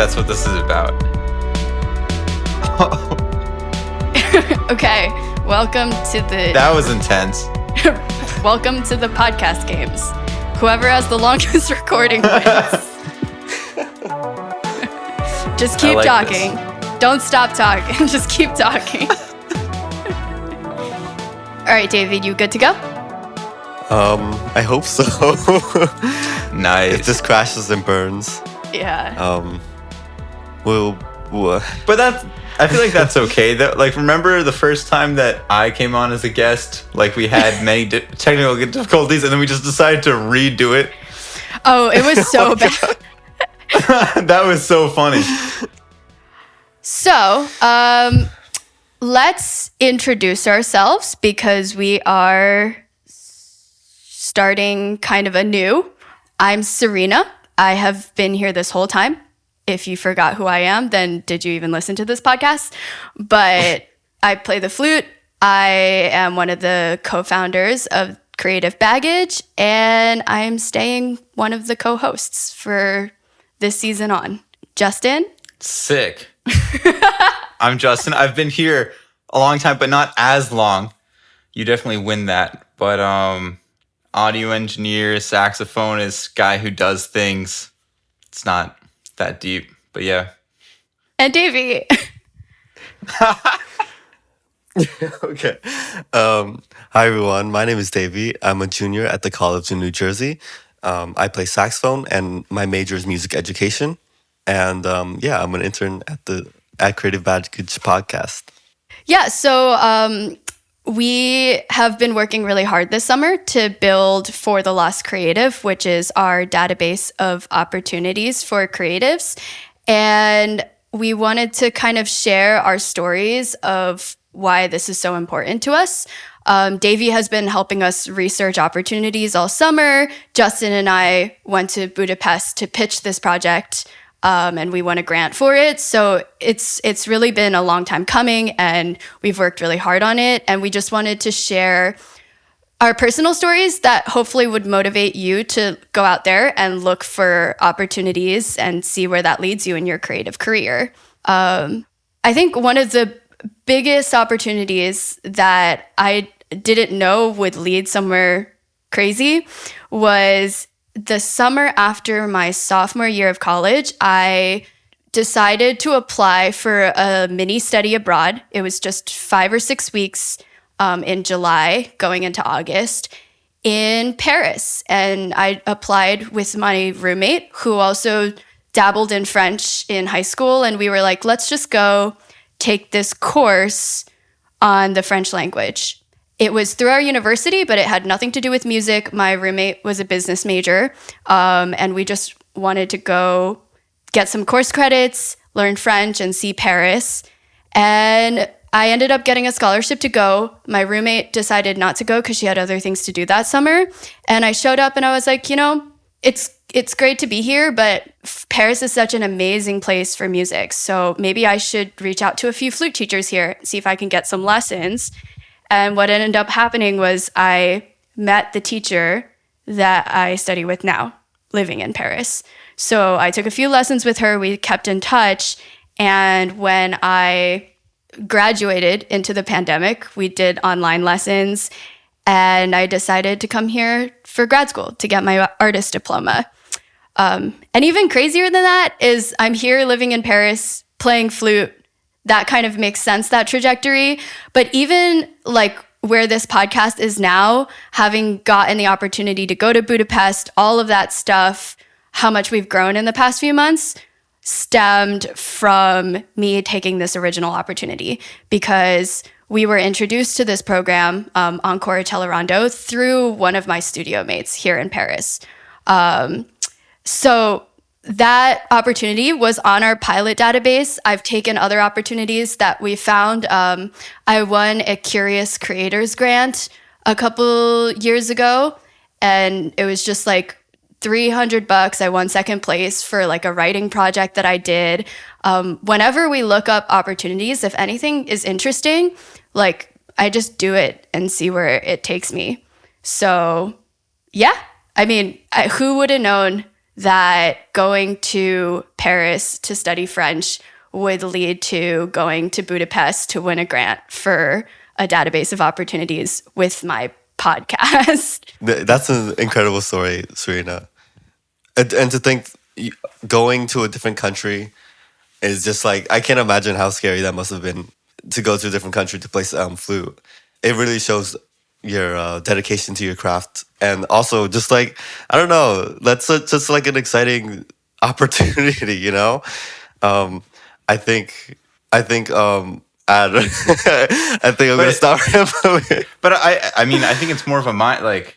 that's what this is about. Okay, welcome to the... That was intense. Welcome to the podcast games. Whoever has the longest recording wins. Just keep talking. Don't stop talking. Just keep talking. All right, David, you good to go? I hope so. Nice. If this crashes and burns. Yeah. We'll But I feel like that's okay. Like, remember the first time that I came on as a guest? Like, we had many technical difficulties, and then we just decided to redo it. Oh, it was so bad. That was so funny. So, let's introduce ourselves because we are starting kind of anew. I'm Serena. I have been here this whole time. If you forgot who I am, then did you even listen to this podcast? But I play the flute. I am one of the co-founders of Creative Baggage, and I'm staying one of the co-hosts for this season on. Justin? Sick. I'm Justin. I've been here a long time, but not as long. You definitely win that. But audio engineer, saxophonist, guy who does things. It's not that deep, but yeah. And Deivy. Okay. Hi, everyone. My name is Deivy. I'm a junior at the College in New Jersey. I play saxophone, and my major is music education. And I'm an intern at Creative Baggage podcast. Yeah, so we have been working really hard this summer to build For the Lost Creative, which is our database of opportunities for creatives. And we wanted to kind of share our stories of why this is so important to us. Deivy has been helping us research opportunities all summer. Justin and I went to Budapest to pitch this project, and we won a grant for it. So it's really been a long time coming, and we've worked really hard on it. And we just wanted to share our personal stories that hopefully would motivate you to go out there and look for opportunities and see where that leads you in your creative career. I think one of the biggest opportunities that I didn't know would lead somewhere crazy was the summer after my sophomore year of college. I decided to apply for a mini study abroad. It was just 5 or 6 weeks in July going into August in Paris. And I applied with my roommate who also dabbled in French in high school. And we were like, let's just go take this course on the French language. It was through our university, but it had nothing to do with music. My roommate was a business major, and we just wanted to go get some course credits, learn French, and see Paris. And I ended up getting a scholarship to go. My roommate decided not to go because she had other things to do that summer. And I showed up and I was like, it's great to be here, but Paris is such an amazing place for music. So maybe I should reach out to a few flute teachers here, see if I can get some lessons. And what ended up happening was I met the teacher that I study with now, living in Paris. So I took a few lessons with her. We kept in touch. And when I graduated into the pandemic, we did online lessons. And I decided to come here for grad school to get my artist diploma. And even crazier than that is I'm here living in Paris, playing flute. That kind of makes sense, that trajectory. But even like where this podcast is now, having gotten the opportunity to go to Budapest, all of that stuff, how much we've grown in the past few months stemmed from me taking this original opportunity, because we were introduced to this program on Curated through one of my studio mates here in Paris. So that opportunity was on our pilot database. I've taken other opportunities that we found. I won a Curious Creators grant a couple years ago, and it was just like $300. I won second place for like a writing project that I did. Whenever we look up opportunities, if anything is interesting, like I just do it and see where it takes me. So yeah, I mean, who would have known that going to Paris to study French would lead to going to Budapest to win a grant for a database of opportunities with my podcast. That's an incredible story, Serena. And to think going to a different country is just like, I can't imagine how scary that must have been to go to a different country to play flute. It really shows your dedication to your craft. And also just like, I don't know, that's just like an exciting opportunity, you know? I think, I think, I, don't- I think I'm going to stop rambling. But I mean, I think it's more of a mind, like,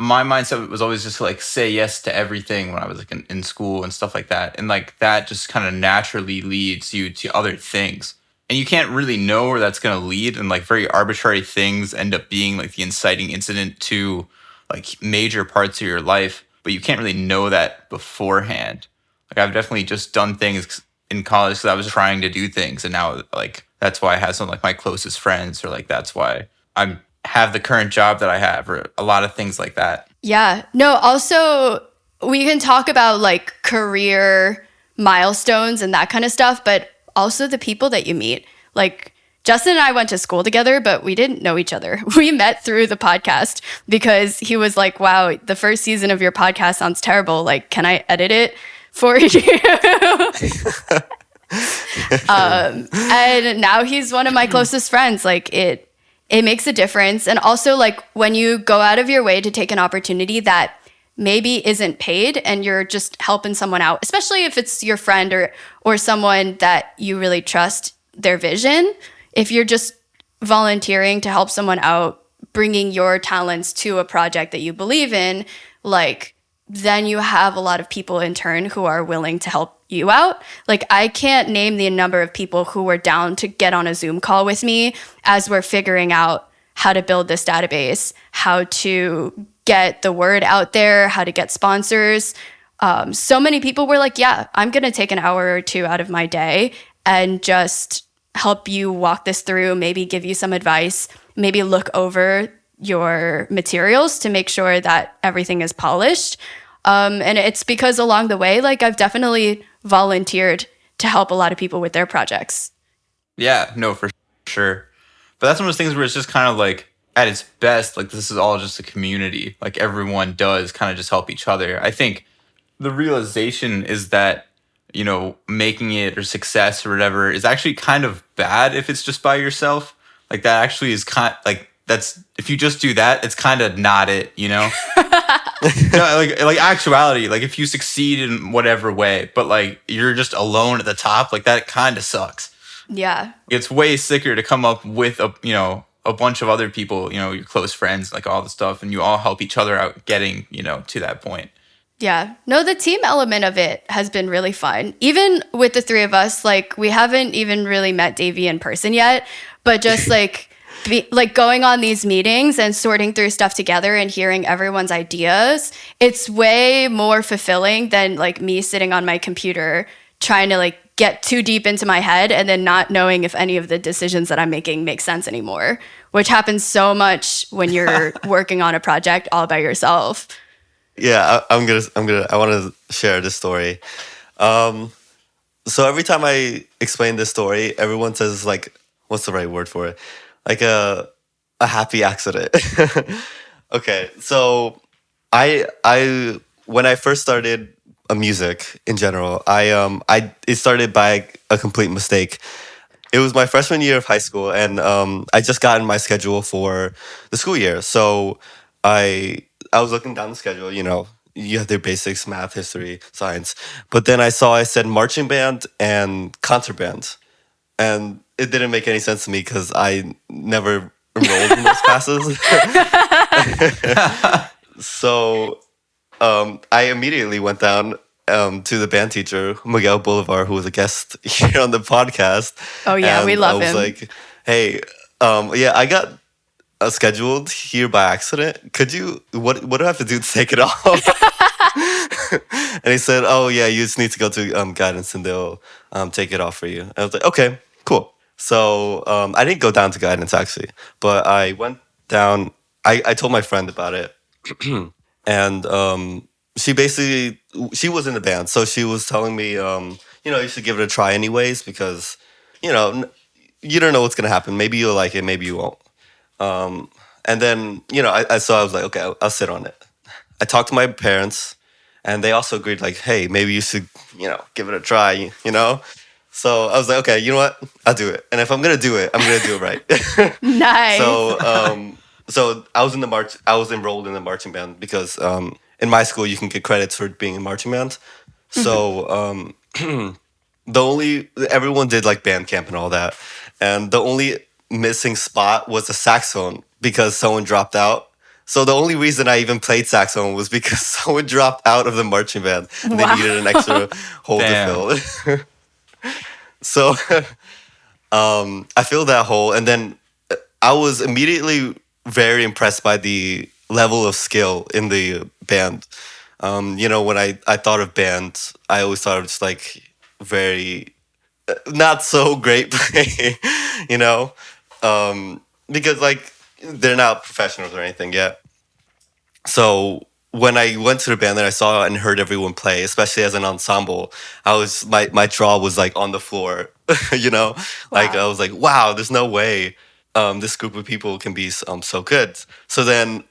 my mindset was always just to like say yes to everything when I was like in school and stuff like that. And like that just kind of naturally leads you to other things. And you can't really know where that's going to lead. And like very arbitrary things end up being like the inciting incident to like major parts of your life. But you can't really know that beforehand. Like I've definitely just done things in college because I was trying to do things. And now like that's why I have some like my closest friends, or like that's why I'm have the current job that I have, or a lot of things like that. Yeah. No, also, we can talk about like career milestones and that kind of stuff, but also the people that you meet. Like, Justin and I went to school together, but we didn't know each other. We met through the podcast because he was like, wow, the first season of your podcast sounds terrible. Like, can I edit it for you? And now he's one of my closest friends. Like, it makes a difference. And also, like, when you go out of your way to take an opportunity that maybe isn't paid and you're just helping someone out, especially if it's your friend or someone that you really trust their vision, if you're just volunteering to help someone out, bringing your talents to a project that you believe in, like, then you have a lot of people in turn who are willing to help you out. Like, I can't name the number of people who were down to get on a Zoom call with me as we're figuring out how to build this database, how to get the word out there, how to get sponsors. So many people were like, yeah, I'm going to take an hour or two out of my day and just help you walk this through, maybe give you some advice, maybe look over your materials to make sure that everything is polished. And it's because along the way, like, I've definitely volunteered to help a lot of people with their projects. Yeah, no, for sure. But that's one of those things where it's just kind of like at its best, like this is all just a community. Like everyone does kind of just help each other. I think the realization is that, you know, making it or success or whatever is actually kind of bad if it's just by yourself. Like that actually is kind like that's if you just do that, it's kind of not it, you know? No, like actuality, like if you succeed in whatever way, but like you're just alone at the top, like that kind of sucks. Yeah. It's way sicker to come up with a bunch of other people, you know, your close friends, like all the stuff, and you all help each other out getting, you know, to that point. Yeah. No, the team element of it has been really fun. Even with the three of us, like, we haven't even really met Deivy in person yet, but just like going on these meetings and sorting through stuff together and hearing everyone's ideas, it's way more fulfilling than like me sitting on my computer trying to like get too deep into my head and then not knowing if any of the decisions that I'm making make sense anymore, which happens so much when you're working on a project all by yourself. Yeah, I want to share this story. So every time I explain this story, everyone says like, what's the right word for it? Like a happy accident. Okay, so I when I first started music in general, it started by a complete mistake. It was my freshman year of high school, and I just got in my schedule for the school year. So I was looking down the schedule. You know, you have their basics: math, history, science. But then I said marching band and concert band, and it didn't make any sense to me because I never enrolled in those classes. So I immediately went down to the band teacher, Miguel Bolivar, who was a guest here on the podcast. Oh, yeah, we love him. I was like, hey, yeah, I got scheduled here by accident. Could you, what do I have to do to take it off? And he said, oh, yeah, you just need to go to guidance and they'll take it off for you. And I was like, okay, cool. So I didn't go down to guidance, actually, but I went down. I told my friend about it. And she was in the band, so she was telling me, you should give it a try anyways because, you don't know what's gonna happen. Maybe you'll like it, maybe you won't. And then, I was like, okay, I'll sit on it. I talked to my parents, and they also agreed, like, hey, maybe you should, give it a try. So I was like, okay, you know what? I'll do it. And if I'm gonna do it, I'm gonna do it right. Nice. So I was I was enrolled in the marching band because in my school you can get credits for being in marching band. So everyone did like band camp and all that, and the only missing spot was a saxophone because someone dropped out. So the only reason I even played saxophone was because someone dropped out of the marching band and Wow. they needed an extra hole to fill. So I filled that hole, and then I was immediately very impressed by the level of skill in the band. When I thought of band, I always thought of just like very not so great playing, you know, because like they're not professionals or anything yet. So when I went to the band and I saw and heard everyone play, especially as an ensemble, my jaw was like on the floor, like Wow. I was like, wow, there's no way this group of people can be so good. So then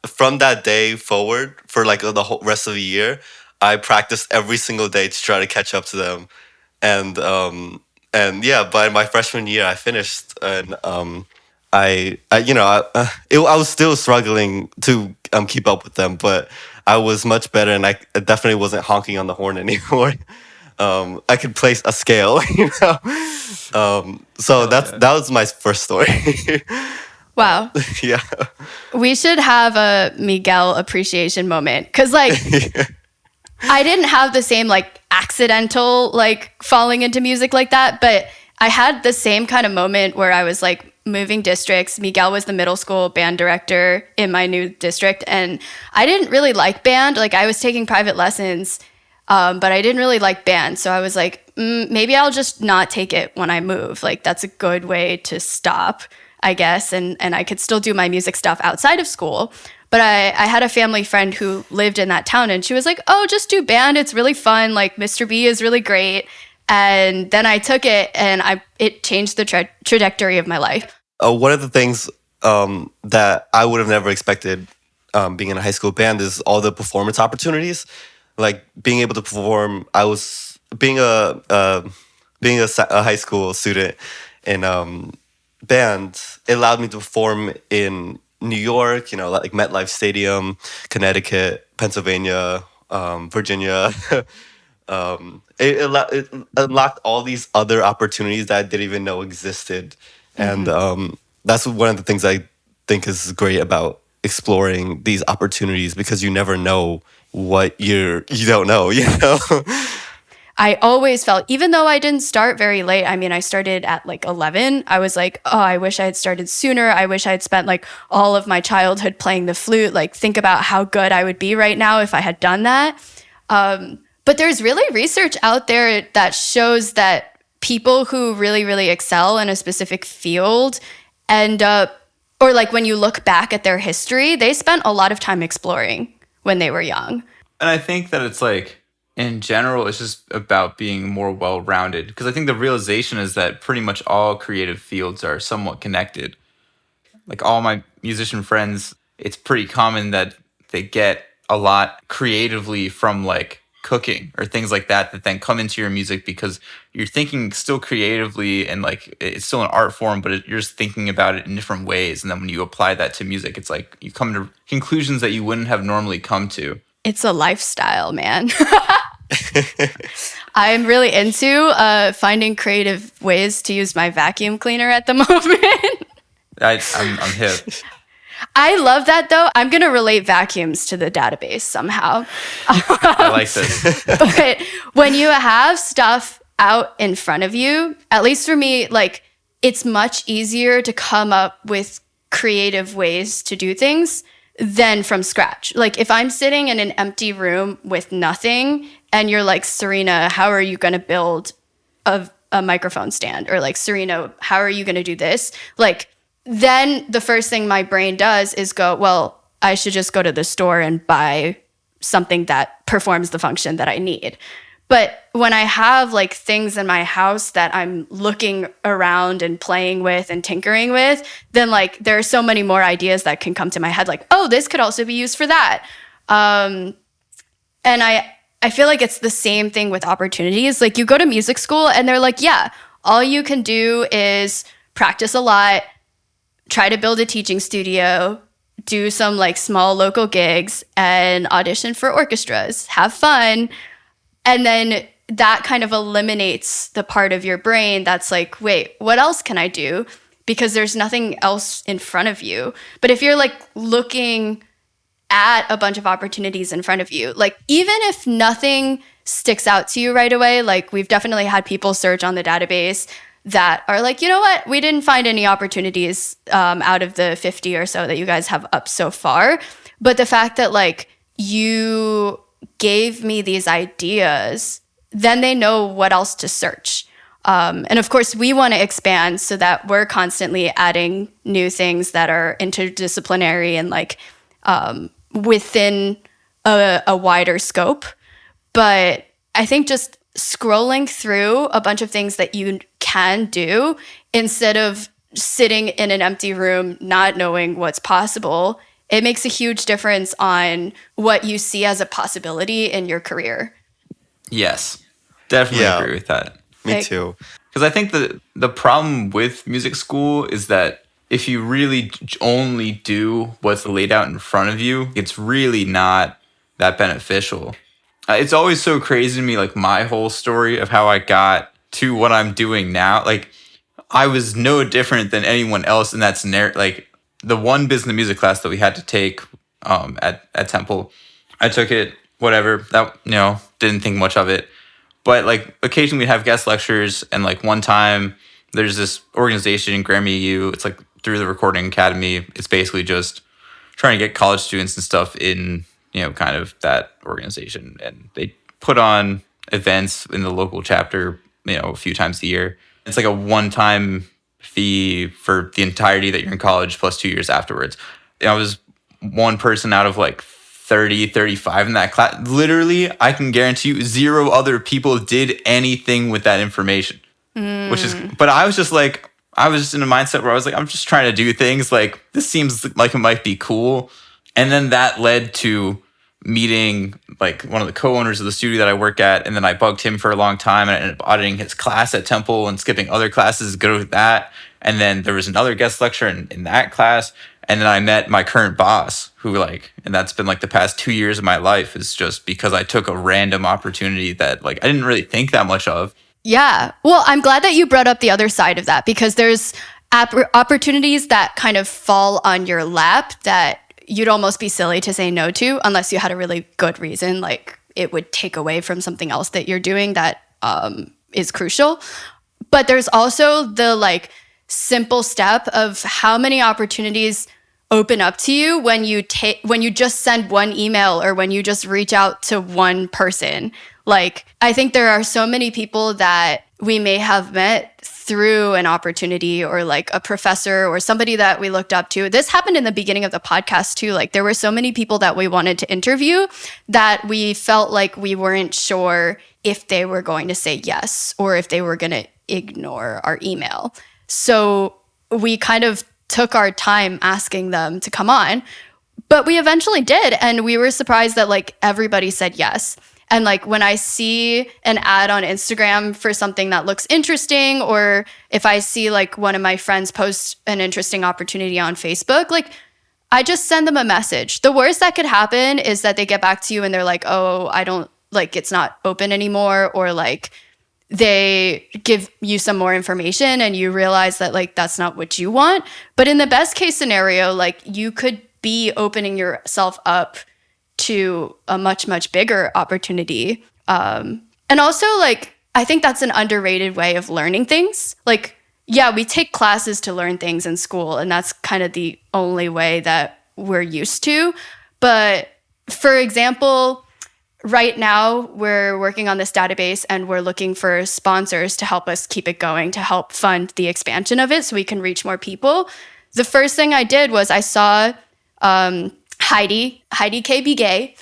from that day forward, for like the whole rest of the year, I practiced every single day to try to catch up to them, and yeah, by my freshman year, I finished, and I was still struggling to keep up with them, but I was much better, and I definitely wasn't honking on the horn anymore. I could place a scale, So that was my first story. Wow. Yeah. We should have a Miguel appreciation moment because, like, I didn't have the same, like, accidental, like, falling into music like that, but I had the same kind of moment where I was, like, moving districts. Miguel was the middle school band director in my new district, and I didn't really like band. Like, I was taking private lessons, but I didn't really like band. So I was like, maybe I'll just not take it when I move. Like, that's a good way to stop, I guess, and I could still do my music stuff outside of school. But I had a family friend who lived in that town, and she was like, oh, just do band. It's really fun. Like, Mr. B is really great. And then I took it, and it changed the trajectory of my life. One of the things that I would have never expected being in a high school band is all the performance opportunities. Like being able to perform. I was being a high school student in band. It allowed me to perform in New York, like MetLife Stadium, Connecticut, Pennsylvania, Virginia. It unlocked all these other opportunities that I didn't even know existed. And that's one of the things I think is great about exploring these opportunities, because you never know what you don't know, I always felt, even though I didn't start very late, I mean, I started at like 11. I was like, oh, I wish I had started sooner. I wish I had spent like all of my childhood playing the flute. Like, think about how good I would be right now if I had done that. But there's really research out there that shows that people who really, really excel in a specific field end up, or like when you look back at their history, they spent a lot of time exploring when they were young. And I think that it's like, in general, it's just about being more well-rounded. Because I think the realization is that pretty much all creative fields are somewhat connected. Like all my musician friends, it's pretty common that they get a lot creatively from like cooking or things like that then come into your music, because you're thinking still creatively and like it's still an art form, but you're just thinking about it in different ways. And then when you apply that to music, it's like you come to conclusions that you wouldn't have normally come to. It's a lifestyle, man. I'm really into finding creative ways to use my vacuum cleaner at the moment. I'm hip. I love that, though. I'm going to relate vacuums to the database somehow. I like this. But when you have stuff out in front of you, at least for me, like, it's much easier to come up with creative ways to do things than from scratch. Like, if I'm sitting in an empty room with nothing and you're like, Serena, how are you going to build a microphone stand? Or like, Serena, how are you going to do this? Like, then the first thing my brain does is go, well, I should just go to the store and buy something that performs the function that I need. But when I have like things in my house that I'm looking around and playing with and tinkering with, then like there are so many more ideas that can come to my head, like, oh, this could also be used for that. And I feel like it's the same thing with opportunities. Like you go to music school and they're like, yeah, all you can do is practice a lot, try to build a teaching studio, do some like small local gigs and audition for orchestras, have fun. And then that kind of eliminates the part of your brain that's like, wait, what else can I do? Because there's nothing else in front of you. But if you're like looking at a bunch of opportunities in front of you, like even if nothing sticks out to you right away, like we've definitely had people search on the database that are like, you know what, we didn't find any opportunities out of the 50 or so that you guys have up so far. But the fact that like you gave me these ideas, then they know what else to search. And of course, we want to expand so that we're constantly adding new things that are interdisciplinary and like within a wider scope. But I think just scrolling through a bunch of things that you can do instead of sitting in an empty room not knowing what's possible, it makes a huge difference on what you see as a possibility in your career. Yes, definitely agree with that. Me too. Because I think the problem with music school is that if you really only do what's laid out in front of you, it's really not that beneficial. It's always so crazy to me, like my whole story of how I got to what I'm doing now. Like I was no different than anyone else in that scenario. Like the one business music class that we had to take at Temple, I took it, whatever. That didn't think much of it. But like occasionally we'd have guest lectures, and like one time there's this organization in Grammy U. It's like through the Recording Academy. It's basically just trying to get college students and stuff in, kind of that organization. And they put on events in the local chapter, a few times a year. It's like a one-time fee for the entirety that you're in college plus 2 years afterwards. I was one person out of like 30, 35 in that class. Literally, I can guarantee you 0 other people did anything with that information. But I was just in a mindset where I was like, I'm just trying to do things. Like, this seems like it might be cool. And then that led to meeting like one of the co-owners of the studio that I work at. And then I bugged him for a long time, and I ended up auditing his class at Temple and skipping other classes to go to that. And then there was another guest lecture in that class. And then I met my current boss, who and that's been like the past 2 years of my life, is just because I took a random opportunity that like I didn't really think that much of. Yeah. Well, I'm glad that you brought up the other side of that, because there's opportunities that kind of fall on your lap that you'd almost be silly to say no to unless you had a really good reason, like it would take away from something else that you're doing that is crucial. But there's also the like simple step of how many opportunities open up to you when you just send one email or when you just reach out to one person. Like, I think there are so many people that we may have met through an opportunity or like a professor or somebody that we looked up to. This happened in the beginning of the podcast too. Like, there were so many people that we wanted to interview that we felt like we weren't sure if they were going to say yes or if they were going to ignore our email. So we kind of took our time asking them to come on, but we eventually did. And we were surprised that like everybody said yes. And like when I see an ad on Instagram for something that looks interesting, or if I see like one of my friends post an interesting opportunity on Facebook, like I just send them a message. The worst that could happen is that they get back to you and they're like, oh, I don't like, it's not open anymore. Or like they give you some more information and you realize that like that's not what you want. But in the best case scenario, like you could be opening yourself up to a much, much bigger opportunity. And also, like, I think that's an underrated way of learning things. Like, yeah, we take classes to learn things in school, and that's kind of the only way that we're used to. But for example, right now, we're working on this database, and we're looking for sponsors to help us keep it going, to help fund the expansion of it so we can reach more people. The first thing I did was I saw Heidi K. Beget.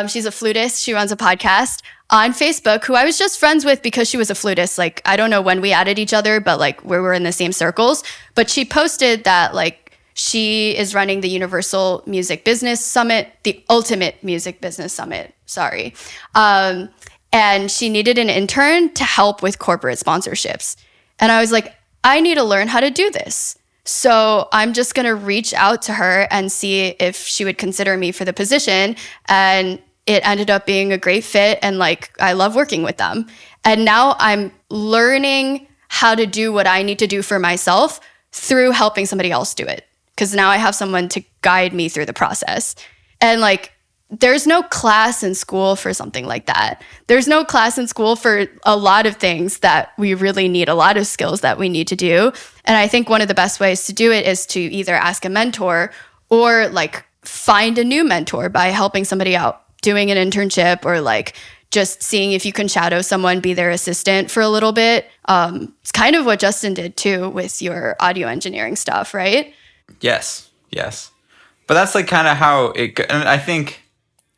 She's a flutist. She runs a podcast on Facebook, who I was just friends with because she was a flutist. Like, I don't know when we added each other, but like we were in the same circles. But she posted that like she is running the Universal Music Business Summit, the Ultimate Music Business Summit, sorry. And she needed an intern to help with corporate sponsorships. And I was like, I need to learn how to do this. So I'm just going to reach out to her and see if she would consider me for the position. And it ended up being a great fit. And like, I love working with them. And now I'm learning how to do what I need to do for myself through helping somebody else do it. Because now I have someone to guide me through the process. And like, there's no class in school for something like that. There's no class in school for a lot of things that we really need, a lot of skills that we need to do. And I think one of the best ways to do it is to either ask a mentor or like find a new mentor by helping somebody out, doing an internship, or like just seeing if you can shadow someone, be their assistant for a little bit. It's kind of what Justin did too with your audio engineering stuff, right? Yes. But that's like kind of how and I think,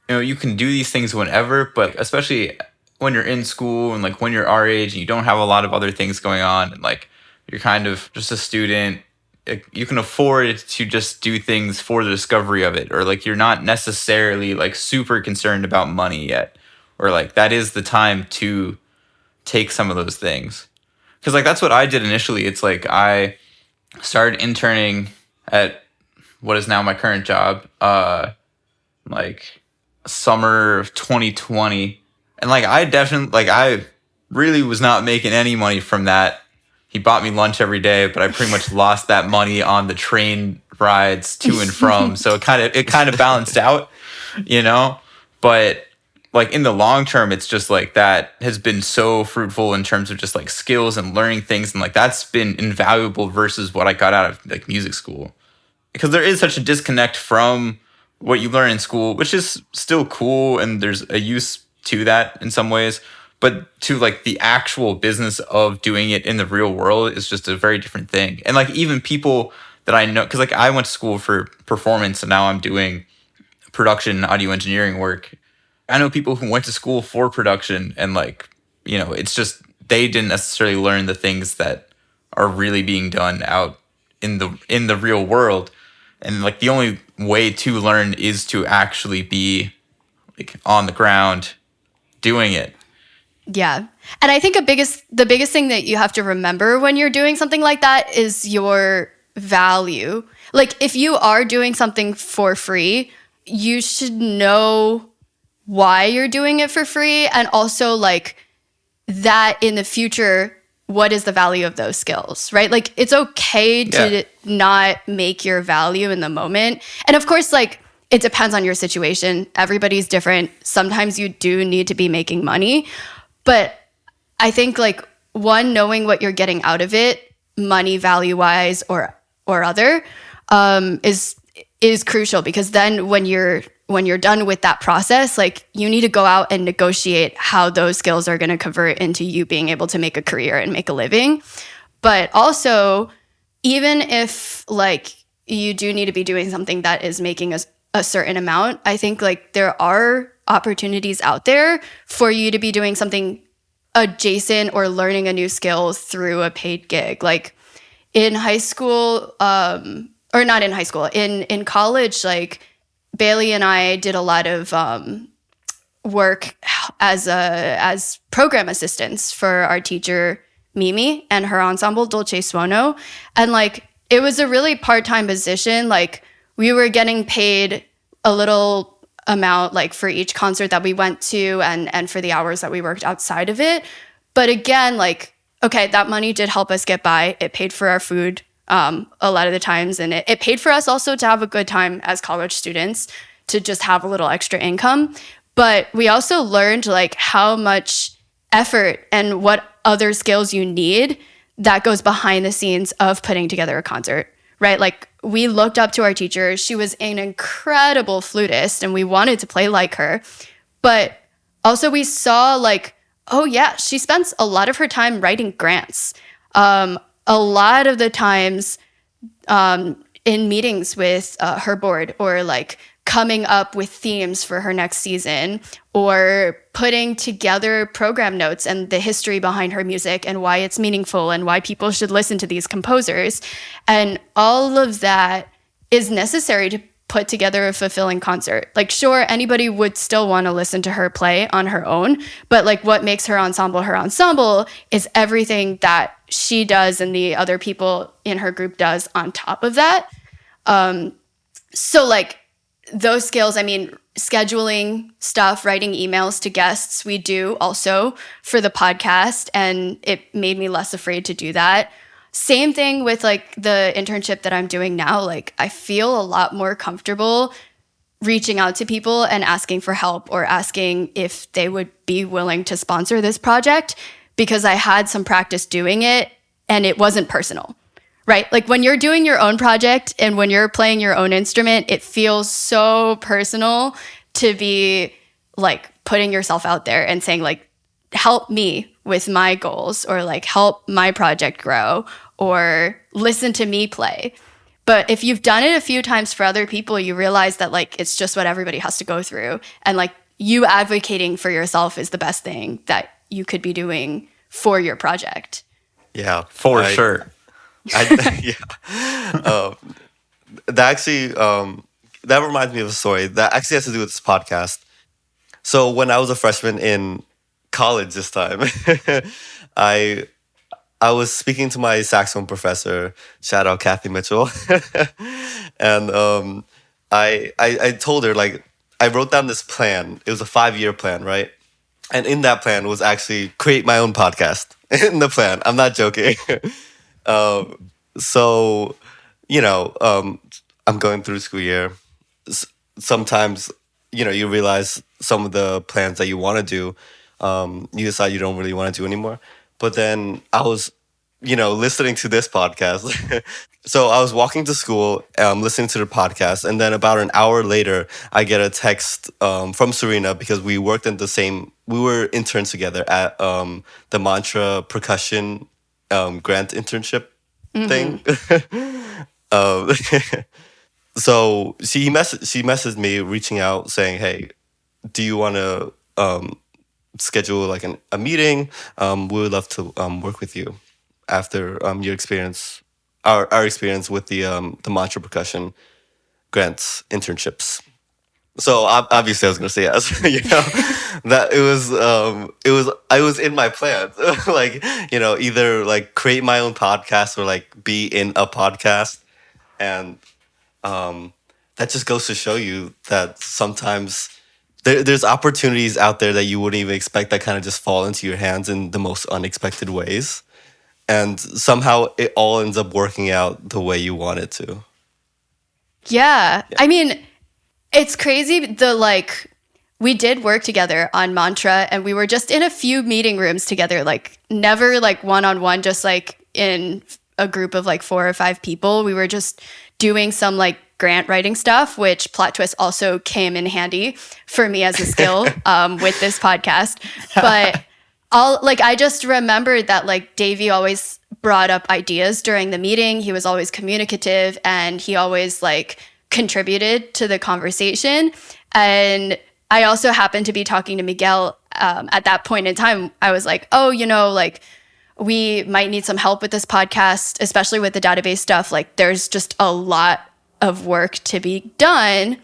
you can do these things whenever, but especially when you're in school and like when you're our age and you don't have a lot of other things going on and like you're kind of just a student, you can afford to just do things for the discovery of it, or like you're not necessarily like super concerned about money yet, or like that is the time to take some of those things. Because like that's what I did initially. It's like I started interning at what is now my current job, like summer of 2020. And like I really was not making any money from that. He bought me lunch every day, but I pretty much lost that money on the train rides to and from. So it kind of balanced out, But like in the long term, it's just like that has been so fruitful in terms of just like skills and learning things. And like that's been invaluable versus what I got out of like music school. Because there is such a disconnect from what you learn in school, which is still cool, and there's a use to that in some ways, but to like the actual business of doing it in the real world is just a very different thing. And like even people that I know, because like I went to school for performance and now I'm doing production audio engineering work. I know people who went to school for production and like, it's just they didn't necessarily learn the things that are really being done out in the real world. And like the only way to learn is to actually be like on the ground doing it. Yeah. And I think the biggest thing that you have to remember when you're doing something like that is your value. Like if you are doing something for free, you should know why you're doing it for free, and also like that in the future, what is the value of those skills, right? Like it's okay to not make your value in the moment. And of course, like it depends on your situation. Everybody's different. Sometimes you do need to be making money. But I think like one, knowing what you're getting out of it, money value wise or other, is crucial, because then when you're done with that process, like you need to go out and negotiate how those skills are going to convert into you being able to make a career and make a living. But also, even if like you do need to be doing something that is making a certain amount, I think like there are opportunities out there for you to be doing something adjacent or learning a new skill through a paid gig. Like in high school, or not in high school, in college, like Bailey and I did a lot of work as program assistants for our teacher Mimi and her ensemble Dolce Suono, and like it was a really part-time position. Like we were getting paid a little amount like for each concert that we went to and for the hours that we worked outside of it. But again, like okay, that money did help us get by. It paid for our food a lot of the times, and it paid for us also to have a good time as college students, to just have a little extra income. But we also learned like how much effort and what other skills you need that goes behind the scenes of putting together a concert, right? Like we looked up to our teacher. She was an incredible flutist and we wanted to play like her. But also we saw like, oh yeah, she spends a lot of her time writing grants. A lot of the times in meetings with her board, or like coming up with themes for her next season, or putting together program notes and the history behind her music and why it's meaningful and why people should listen to these composers. And all of that is necessary to put together a fulfilling concert. Like, sure, anybody would still want to listen to her play on her own, but like what makes her ensemble is everything that she does and the other people in her group does on top of that. So like those skills, I mean, scheduling stuff, writing emails to guests, we do also for the podcast, and it made me less afraid to do that. Same thing with like the internship that I'm doing now. Like I feel a lot more comfortable reaching out to people and asking for help or asking if they would be willing to sponsor this project, because I had some practice doing it and it wasn't personal, right? Like when you're doing your own project and when you're playing your own instrument, it feels so personal to be like putting yourself out there and saying like, help me with my goals, or like help my project grow, or listen to me play. But if you've done it a few times for other people, you realize that like it's just what everybody has to go through. And like you advocating for yourself is the best thing that you could be doing for your project. Yeah, For sure. That actually, that reminds me of a story that actually has to do with this podcast. So when I was a freshman in college this time, I was speaking to my saxophone professor, shout out Kathy Mitchell, and I told her, like, I wrote down this plan. It was a 5-year plan, right? And in that plan was actually create my own podcast. In the plan, I'm not joking. So, you know, I'm going through school year. Sometimes, you know, you realize some of the plans that you want to do, you decide you don't really want to do anymore. But then I was, you know, listening to this podcast. So I was walking to school, listening to the podcast, and then about an hour later, I get a text from Serena, because we were interns together at the Mantra percussion grant internship thing. So she messaged me reaching out saying, hey, do you want to schedule like a meeting? We would love to work with you after your experience, our experience with the Mantra percussion grants internships. So obviously I was gonna say yes. You know, that I was in my plans. Like, you know, either like create my own podcast or like be in a podcast. And that just goes to show you that sometimes there's opportunities out there that you wouldn't even expect that kind of just fall into your hands in the most unexpected ways. And somehow it all ends up working out the way you want it to. Yeah. I mean, it's crazy. We did work together on Mantra, and we were just in a few meeting rooms together, like never like one-on-one, just like in a group of like 4 or 5 people. We were just doing some like grant writing stuff, which plot twist also came in handy for me as a skill with this podcast. But I just remembered that like Deivy always brought up ideas during the meeting. He was always communicative, and he always like contributed to the conversation. And I also happened to be talking to Miguel at that point in time. I was like, oh, you know, like we might need some help with this podcast, especially with the database stuff. Like there's just a lot of work to be done.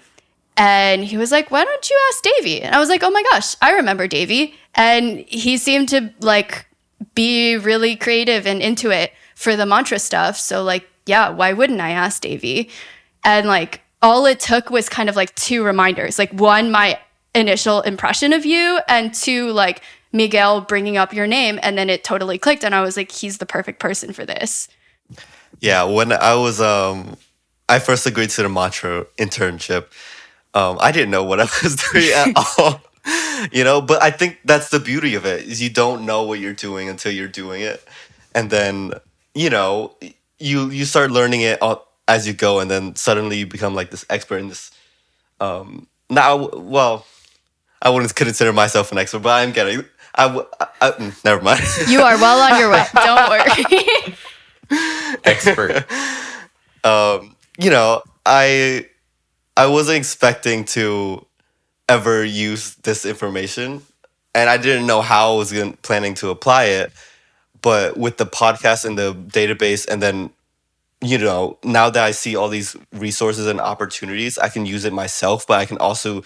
And he was like, why don't you ask Deivy? And I was like, oh my gosh, I remember Deivy. And he seemed to like be really creative and into it for the Mantra stuff. So like, yeah, why wouldn't I ask Deivy? And like all it took was kind of like 2 reminders. Like 1, my initial impression of you, and 2, like Miguel bringing up your name. And then it totally clicked. And I was like, he's the perfect person for this. Yeah, when I first agreed to the Mantra internship, I didn't know what I was doing at all. You know, but I think that's the beauty of it, is you don't know what you're doing until you're doing it. And then, you know, you start learning it as you go, and then suddenly you become like this expert in this. Well, I wouldn't consider myself an expert, but I'm getting. Never mind. You are well on your way. Don't worry. Expert. You know, I I wasn't expecting to ever use this information, and I didn't know how I was planning to apply it. But with the podcast and the database, and then now that I see all these resources and opportunities, I can use it myself, but I can also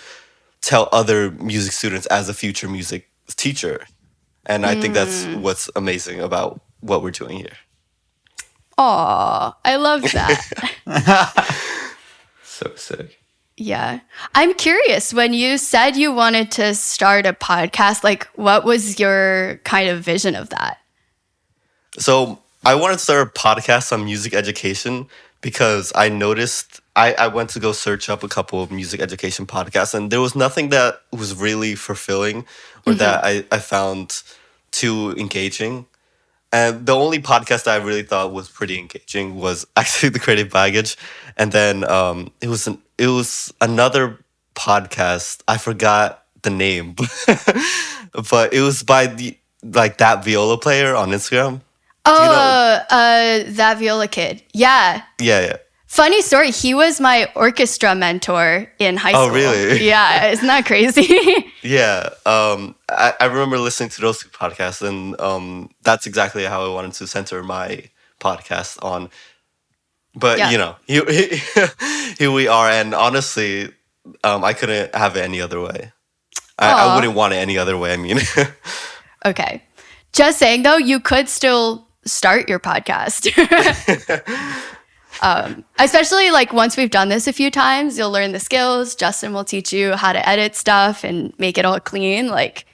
tell other music students as a future music teacher. And I think that's what's amazing about what we're doing here. Aw, I love that. So sick. Yeah. I'm curious, when you said you wanted to start a podcast, like what was your kind of vision of that? So I wanted to start a podcast on music education because I noticed I went to go search up a couple of music education podcasts, and there was nothing that was really fulfilling or that I found too engaging. And the only podcast that I really thought was pretty engaging was actually the Creative Baggage, and then it was another podcast. I forgot the name, but it was by the that viola player on Instagram. Oh, that viola kid. Yeah. Yeah. Funny story. He was my orchestra mentor in high school. Oh, really? Yeah. Isn't that crazy? Yeah. I remember listening to those two podcasts, and that's exactly how I wanted to center my podcast on. But Yeah. here we are, and honestly, I couldn't have it any other way. I Aw. wouldn't want it any other way. I mean, Okay. Just saying though, you could still start your podcast. Especially like once we've done this a few times, you'll learn the skills. Justin will teach you how to edit stuff and make it all clean. Like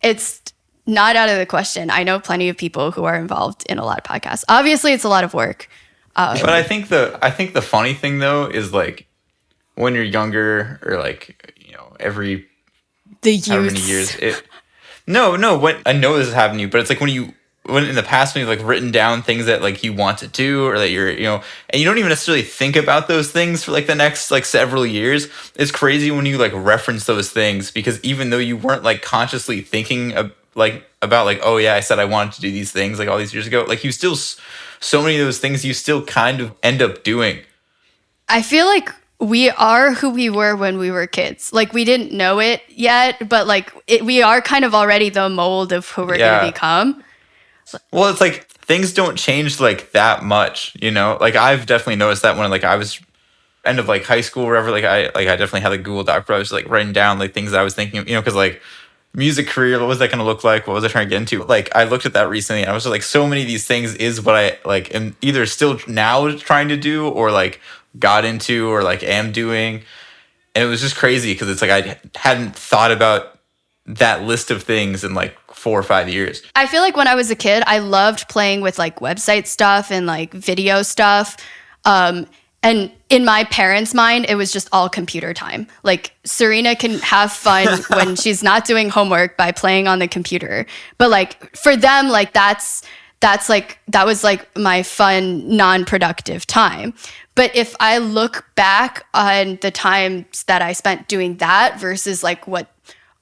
it's not out of the question. I know plenty of people who are involved in a lot of podcasts. Obviously, it's a lot of work. But I think the funny thing though is like when you're younger or like every The how many youths. years no when I know this is happening to you, but it's like when in the past when you've like written down things that like you want to do or that you're and you don't even necessarily think about those things for like the next like several years. It's crazy when you like reference those things, because even though you weren't like consciously thinking about like, oh yeah, I said I wanted to do these things like all these years ago, like you still so many of those things you still kind of end up doing. I feel like we are who we were when we were kids. Like we didn't know it yet, but like we are kind of already the mold of who we're going to become. Well, it's like things don't change like that much, Like I've definitely noticed that when like I was end of like high school or whatever, like I definitely had a Google Doc where I was like writing down like things I was thinking, because like music career, what was that going to look like? What was I trying to get into? Like I looked at that recently and I was just like, so many of these things is what I like am either still now trying to do or like got into or like am doing. And it was just crazy because it's like I hadn't thought about that list of things in like 4 or 5 years. I feel like when I was a kid, I loved playing with like website stuff and like video stuff. And in my parents' mind, it was just all computer time. Like Serena can have fun when she's not doing homework by playing on the computer. But like for them, like that was like my fun, non-productive time. But if I look back on the times that I spent doing that versus like what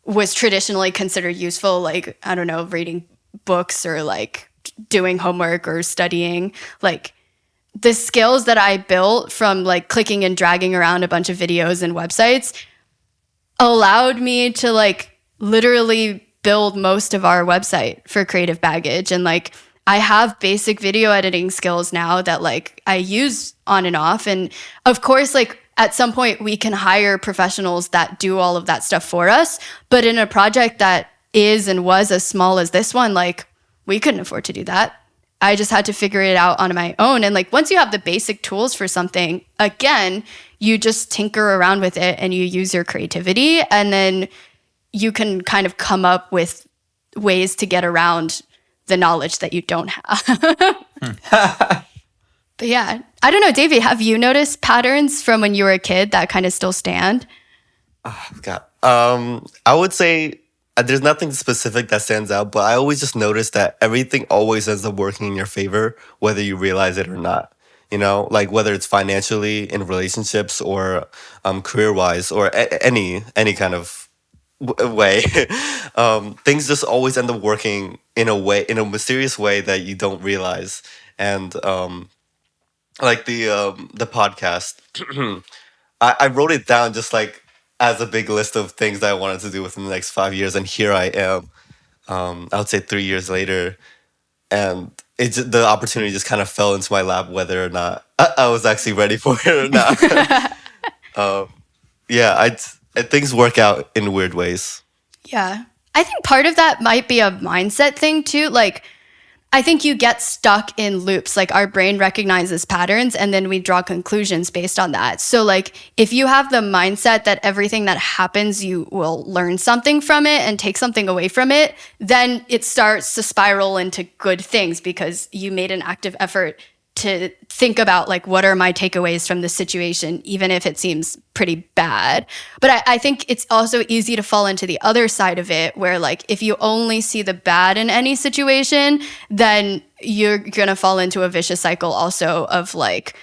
was traditionally considered useful, like, I don't know, reading books or like doing homework or studying, like the skills that I built from like clicking and dragging around a bunch of videos and websites allowed me to like literally build most of our website for Creative Baggage. And like I have basic video editing skills now that like I use on and off. And of course, like at some point we can hire professionals that do all of that stuff for us. But in a project that is and was as small as this one, like we couldn't afford to do that. I just had to figure it out on my own. And like once you have the basic tools for something, again, you just tinker around with it and you use your creativity, and then you can kind of come up with ways to get around the knowledge that you don't have. But yeah, I don't know, Davey, have you noticed patterns from when you were a kid that kind of still stand? Oh, God. I would say there's nothing specific that stands out, but I always just notice that everything always ends up working in your favor, whether you realize it or not. Like whether it's financially, in relationships, or career-wise, or any kind of way. Things just always end up working in a mysterious way that you don't realize. And like the podcast, I wrote it down just like as a big list of things that I wanted to do within the next 5 years, and here I am. I would say 3 years later, and the opportunity just kind of fell into my lap, whether or not I was actually ready for it or not. Yeah, things work out in weird ways. Yeah. I think part of that might be a mindset thing too. Like, I think you get stuck in loops. Like, our brain recognizes patterns and then we draw conclusions based on that. So, like, if you have the mindset that everything that happens, you will learn something from it and take something away from it, then it starts to spiral into good things because you made an active effort to think about, like, what are my takeaways from this situation, even if it seems pretty bad. But I think it's also easy to fall into the other side of it, where, like, if you only see the bad in any situation, then you're going to fall into a vicious cycle also of, like,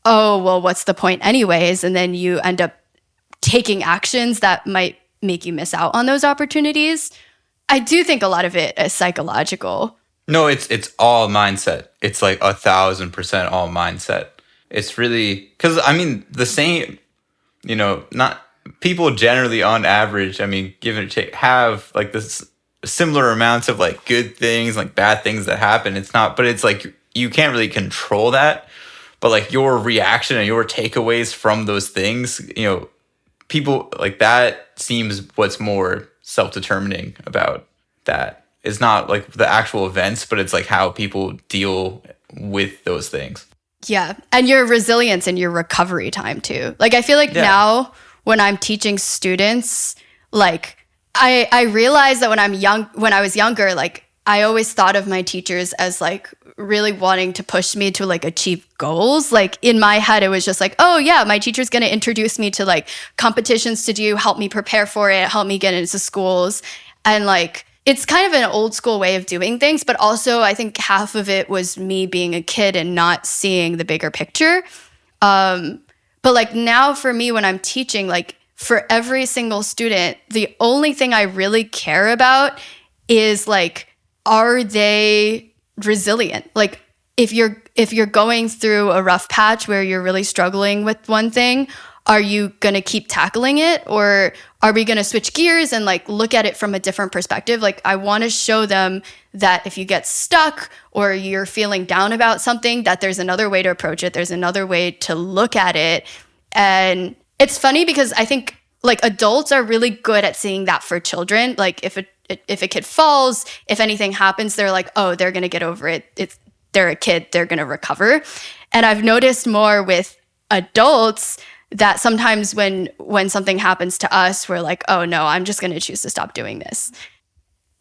oh, well, what's the point anyways? And then you end up taking actions that might make you miss out on those opportunities. I do think a lot of it is psychological. No, it's all mindset. It's like 1,000% all mindset. It's really, because I mean, the same, not people generally on average, I mean, give or take, have like this similar amounts of like good things, like bad things that happen. It's not, but it's like you can't really control that. But like your reaction and your takeaways from those things, people like that seems what's more self-determining about that. It's not like the actual events, but it's like how people deal with those things. Yeah. And your resilience and your recovery time too. Like, I feel like now when I'm teaching students, like I realize that when I was younger, like I always thought of my teachers as like really wanting to push me to like achieve goals. Like, in my head, it was just like, oh yeah, my teacher's going to introduce me to like competitions to do, help me prepare for it, help me get into schools. And like, it's kind of an old school way of doing things, but also I think half of it was me being a kid and not seeing the bigger picture. But like now for me, when I'm teaching, like for every single student, the only thing I really care about is like, are they resilient? Like, if you're going through a rough patch where you're really struggling with one thing, are you going to keep tackling it, or are we going to switch gears and like look at it from a different perspective? Like, I want to show them that if you get stuck or you're feeling down about something, that there's another way to approach it. There's another way to look at it. And it's funny because I think like adults are really good at seeing that for children. Like, if a kid falls, if anything happens, they're like, oh, they're going to get over it. They're a kid, they're going to recover. And I've noticed more with adults that sometimes when something happens to us, we're like, oh no, I'm just going to choose to stop doing this.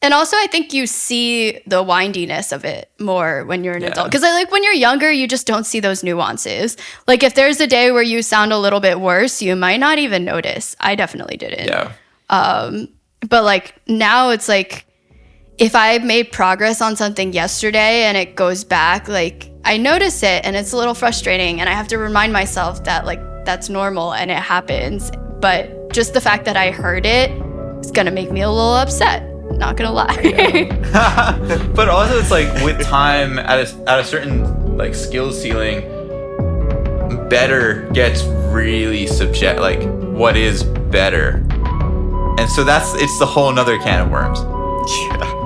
And also, I think you see the windiness of it more when you're an adult. Because like when you're younger, you just don't see those nuances. Like, if there's a day where you sound a little bit worse, you might not even notice. I definitely didn't. Yeah. But like now it's like, if I made progress on something yesterday and it goes back, like I notice it and it's a little frustrating, and I have to remind myself that like that's normal and it happens. But just the fact that I heard it is gonna make me a little upset. Not gonna lie. But also, it's like with time, at a certain like skill ceiling, better gets really subject. Like, what is better? And so it's the whole nother can of worms. Yeah.